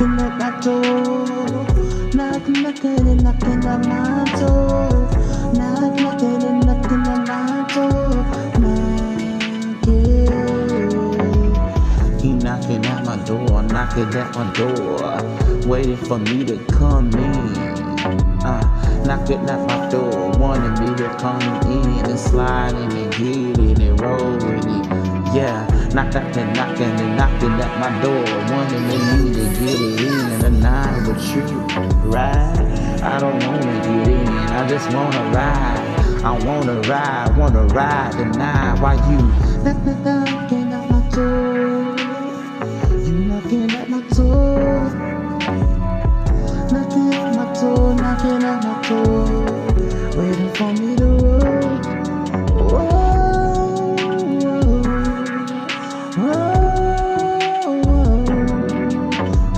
knocking at my door. Knocking and knocking at my door. Knocking and knocking at my door. He knocking at my door, knocking at my door, waiting for me to come in. Knocking at my door, wanting me to come in and slide in and get it and roll with it. Yeah, knocking at my door, wanting me to get it in and night with you, right? I don't wanna get in, I just wanna ride. I wanna ride tonight while you knocking at my door. You knocking at my door. Knocking at my door, knocking at my door, waiting for me to roll. Whoa, whoa, whoa,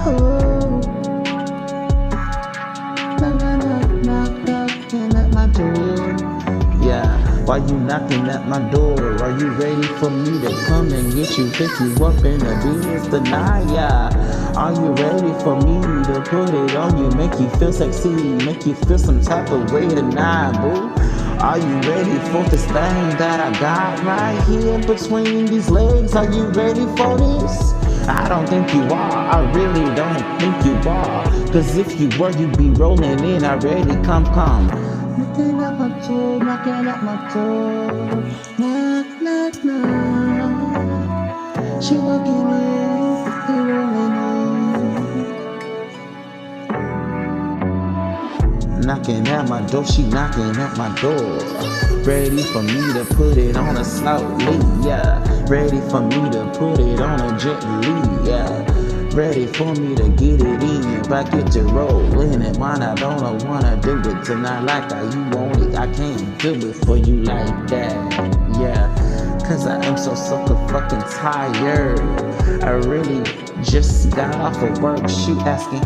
whoa. Knocking at my door. Yeah, while you knocking at my door, are you ready for me to come and get you, pick you up in the business tonight? Yeah, are you ready for me to put it on you, make you feel sexy, make you feel some type of way tonight, boo? Are you ready for this thing that I got right here between these legs? Are you ready for this? I don't think you are, I really don't think you are. Cause if you were, you'd be rolling in already, come. Knocking at my door, knocking at my door. Knock. She walking in, he rolling in. Knocking at my door, she knocking at my door. Ready for me to put it on her slowly, yeah. Ready for me to put it on her gently, yeah. Ready for me to get it in, if I get to rolling it, mine I don't wanna do it tonight like how you want it. I can't do it for you like that, yeah. Cause I am so fucking tired. I really just got off of work, she asking,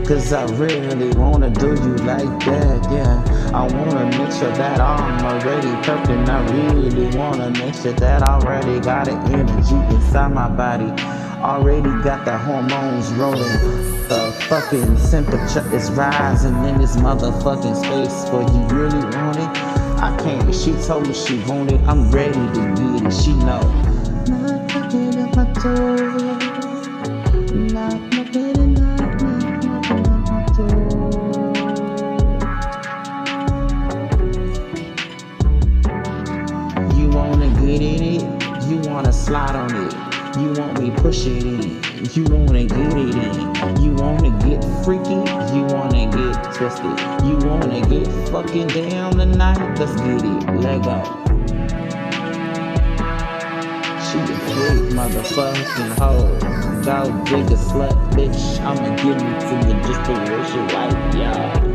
cause I really wanna do you like that, yeah. I wanna make sure that I'm already prepped, and I really wanna make sure that I already got the energy inside my body. Already got the hormones rolling. The fucking temperature is rising in this motherfucking space. For you really want it? I can't, she told me she want it. I'm ready to get it, she know. Knocking at my door. Knocking You wanna get in it, you wanna slide on it, you want me push it in, you wanna get it in, you wanna get freaky, you wanna get twisted, you wanna get fucking down tonight, let's get it, let go. She a freak, motherfucking hoe, go dig a slut, bitch, I'ma give it to you just the way she like, yeah.